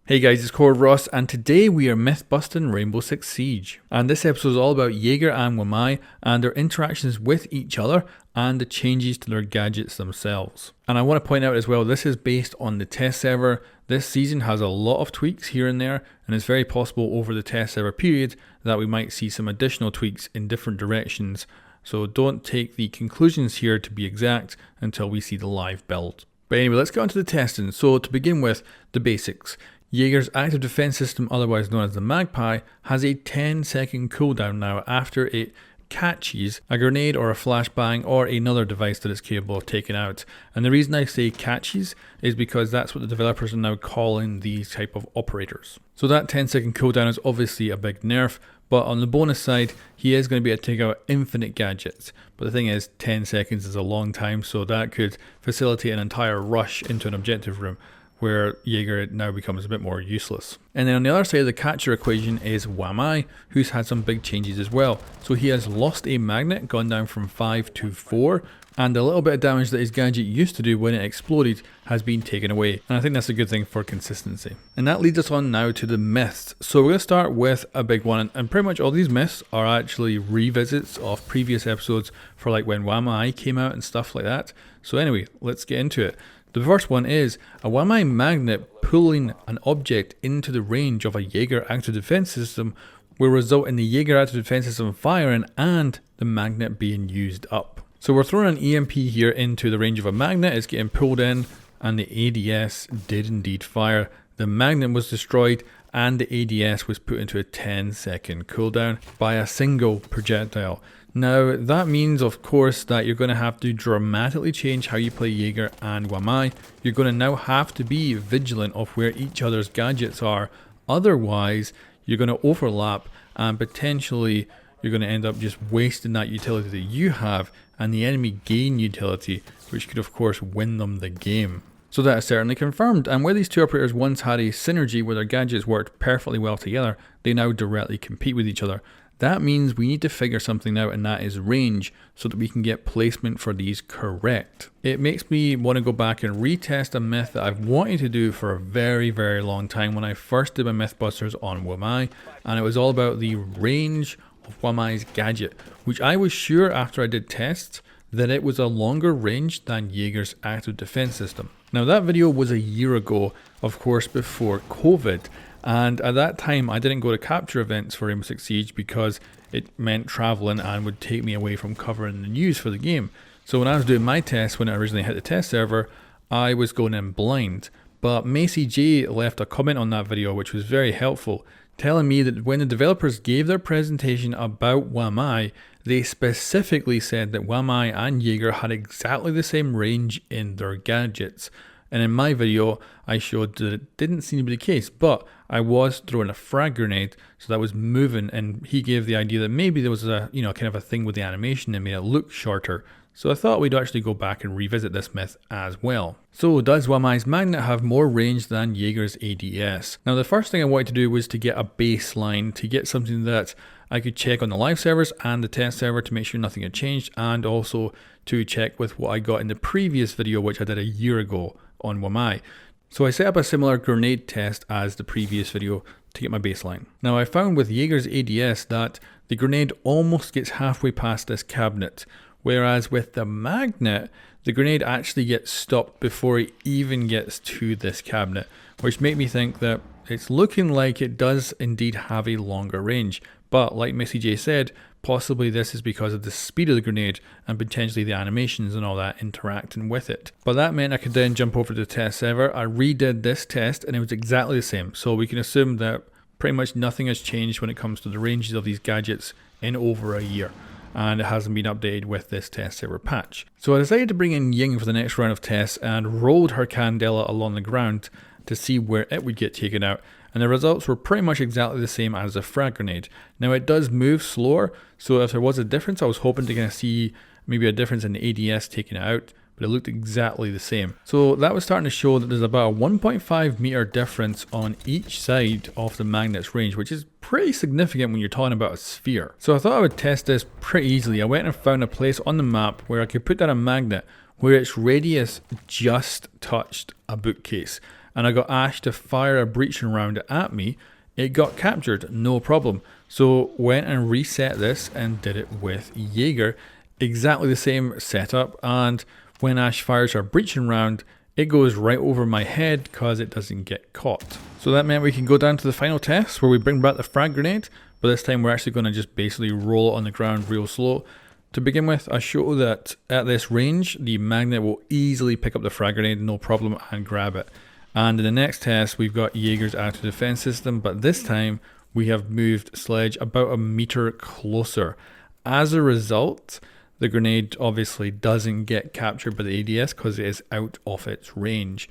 Hey guys, it's Cord Ross, and today we are Mythbusting Rainbow Six Siege. And this episode is all about Jager and Wamai and their interactions with each other and the changes to their gadgets themselves. And I want to point out as well, this is based on the test server. This season has a lot of tweaks here and there, and it's very possible over the test server period that we might see some additional tweaks in different directions. So don't take the conclusions here to be exact until we see the live build. But anyway, let's get on to the testing. So to begin with, the basics. Jager's active defense system, otherwise known as the Magpie, has a 10-second cooldown now after it catches a grenade or a flashbang or another device that it's capable of taking out. And the reason I say catches is because that's what the developers are now calling these type of operators. So that 10-second cooldown is obviously a big nerf, but on the bonus side, he is going to be able to take out infinite gadgets. But the thing is, 10 seconds is a long time, so that could facilitate an entire rush into an objective room, where Jager now becomes a bit more useless. And then on the other side of the catcher equation is Wamai, who's had some big changes as well. So he has lost a magnet, gone down from 5 to 4, and a little bit of damage that his gadget used to do when it exploded has been taken away. And I think that's a good thing for consistency. And that leads us on now to the myths. So we're going to start with a big one, and pretty much all these myths are actually revisits of previous episodes for like when Wamai came out and stuff like that. So anyway, let's get into it. The first one is a Wamai magnet pulling an object into the range of a Jager active defense system will result in the Jager active defense system firing and the magnet being used up. So we're throwing an EMP here into the range of a magnet, it's getting pulled in, and the ADS did indeed fire. The magnet was destroyed and the ADS was put into a 10-second cooldown by a single projectile. Now that means of course that you're going to have to dramatically change how you play Jager and Wamai. You're going to now have to be vigilant of where each other's gadgets are, otherwise you're going to overlap and potentially you're going to end up just wasting that utility that you have and the enemy gain utility, which could of course win them the game. So that is certainly confirmed, and where these two operators once had a synergy where their gadgets worked perfectly well together, they now directly compete with each other. That means we need to figure something out, and that is range, so that we can get placement for these correct. It makes me want to go back and retest a myth that I've wanted to do for a very, very long time when I first did my Mythbusters on Wamai, and it was all about the range of Wamai's gadget, which I was sure after I did tests that it was a longer range than Jager's active defense system. Now that video was a year ago, of course before COVID, and at that time I didn't go to capture events for Rainbow Six Siege because it meant traveling and would take me away from covering the news for the game. So when I was doing my test, when I originally hit the test server, I was going in blind. But Macy J left a comment on that video which was very helpful, telling me that when the developers gave their presentation about Wamai, they specifically said that Wamai and Jager had exactly the same range in their gadgets. And in my video, I showed that it didn't seem to be the case, but I was throwing a frag grenade, so that was moving, and he gave the idea that maybe there was a, kind of a thing with the animation and made it look shorter. So I thought we'd actually go back and revisit this myth as well. So does Wamai's magnet have more range than Jager's ADS? Now the first thing I wanted to do was to get a baseline, to get something that I could check on the live servers and the test server to make sure nothing had changed, and also to check with what I got in the previous video which I did a year ago on Wamai. So I set up a similar grenade test as the previous video to get my baseline. Now I found with Jager's ADS that the grenade almost gets halfway past this cabinet, whereas with the magnet, the grenade actually gets stopped before it even gets to this cabinet, which made me think that it's looking like it does indeed have a longer range. But like Missy J said, possibly this is because of the speed of the grenade and potentially the animations and all that interacting with it. But that meant I could then jump over to the test server. I redid this test and it was exactly the same. So we can assume that pretty much nothing has changed when it comes to the ranges of these gadgets in over a year. And it hasn't been updated with this test server patch. So I decided to bring in Ying for the next round of tests and rolled her Candela along the ground to see where it would get taken out. And the results were pretty much exactly the same as a frag grenade. Now it does move slower, so if there was a difference, I was hoping to kind of see maybe a difference in the ADS taking it out, but it looked exactly the same. So that was starting to show that there's about a 1.5 meter difference on each side of the magnet's range, which is pretty significant when you're talking about a sphere. So I thought I would test this pretty easily. I went and found a place on the map where I could put down a magnet where its radius just touched a bookcase. and I got Ash to fire a breaching round at me, it got captured, no problem. So went and reset this and did it with Jaeger. Exactly the same setup, and when Ash fires her breaching round, it goes right over my head because it doesn't get caught. So that meant we can go down to the final test where we bring back the frag grenade, but this time we're actually going to just basically roll it on the ground real slow. To begin with, I show that at this range, the magnet will easily pick up the frag grenade, no problem, and grab it. And in the next test, we've got Jaeger's active defense system, but this time we have moved Sledge about a meter closer. As a result, the grenade obviously doesn't get captured by the ADS because it is out of its range.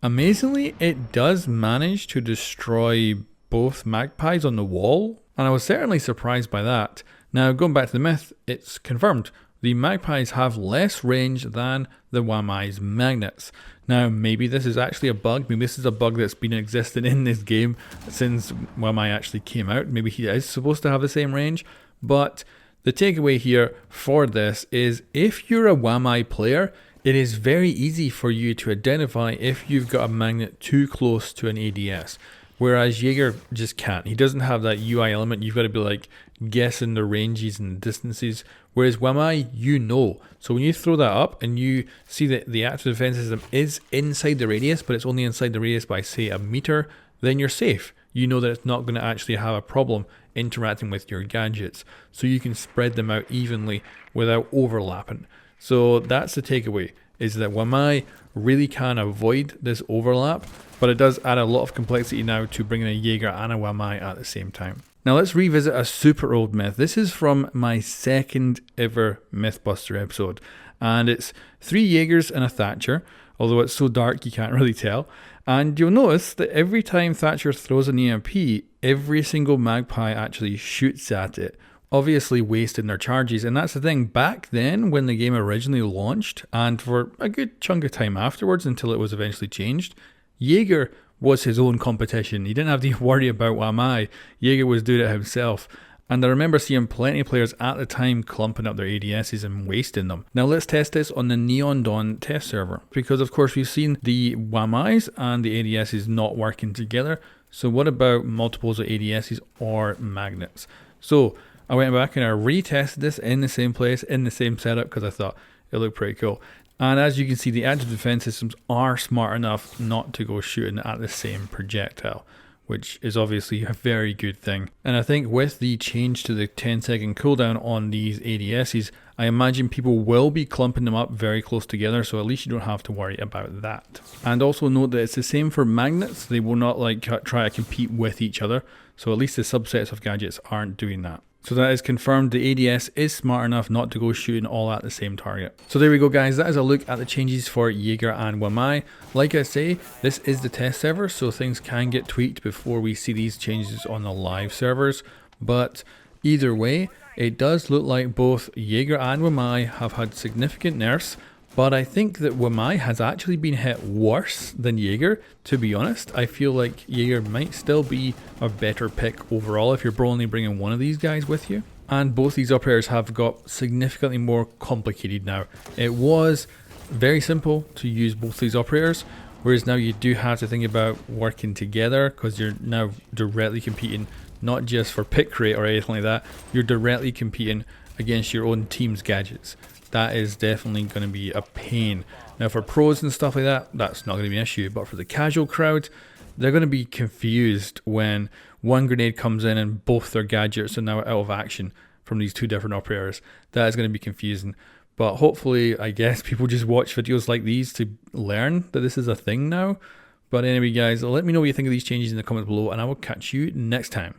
Amazingly, it does manage to destroy both magpies on the wall, and I was certainly surprised by that. Now, going back to the myth, it's confirmed. The magpies have less range than the Wamai's magnets. Now, maybe this is actually a bug. Maybe this is a bug that's been existing in this game since Wamai actually came out. Maybe he is supposed to have the same range. But the takeaway here for this is if you're a Wamai player, it is very easy for you to identify if you've got a magnet too close to an ADS. Whereas Jaeger just can't. He doesn't have that UI element. You've got to be like guessing the ranges and the distances. Whereas Wamai, you know. So when you throw that up and you see that the active defense system is inside the radius, but it's only inside the radius by say a meter, then you're safe. You know that it's not going to actually have a problem interacting with your gadgets. So you can spread them out evenly without overlapping. So that's the takeaway, is that Wamai really can avoid this overlap, but it does add a lot of complexity now to bringing a Jaeger and a Wamai at the same time. Now let's revisit a super old myth. This is from my second ever Mythbuster episode, and it's 3 Jaegers and a Thatcher, although it's so dark you can't really tell. And you'll notice that every time Thatcher throws an EMP, every single magpie actually shoots at it, obviously wasting their charges. And that's the thing, back then when the game originally launched, and for a good chunk of time afterwards until it was eventually changed, Jaeger was his own competition. He didn't have to worry about Wamai. Jaeger was doing it himself. And I remember seeing plenty of players at the time clumping up their ADSs and wasting them. Now let's test this on the Neon Dawn test server, because of course we've seen the Wamais and the ADSs not working together. So what about multiples of ADSs or magnets? So I went back and I retested this in the same place, in the same setup, because I thought it looked pretty cool. And as you can see, the active defense systems are smart enough not to go shooting at the same projectile, which is obviously a very good thing. And I think with the change to the 10-second cooldown on these ADSs, I imagine people will be clumping them up very close together, so at least you don't have to worry about that. And also note that it's the same for magnets. They will not like try to compete with each other, so at least the subsets of gadgets aren't doing that. So that is confirmed, the ADS is smart enough not to go shooting all at the same target. So there we go guys, that is a look at the changes for Jaeger and Wamai. Like I say, this is the test server, so things can get tweaked before we see these changes on the live servers. But either way, it does look like both Jaeger and Wamai have had significant nerfs. But I think that Wamai has actually been hit worse than Jaeger, to be honest. I feel like Jaeger might still be a better pick overall if you're only bringing one of these guys with you. And both these operators have got significantly more complicated now. It was very simple to use both these operators, whereas now you do have to think about working together because you're now directly competing not just for pick rate or anything like that, you're directly competing against your own team's gadgets. That is definitely going to be a pain. Now for pros and stuff like that, that's not going to be an issue. But for the casual crowd, they're going to be confused when one grenade comes in and both their gadgets are now out of action from these two different operators. That is going to be confusing. But hopefully, I guess people just watch videos like these to learn that this is a thing now. But anyway guys, let me know what you think of these changes in the comments below, and I will catch you next time.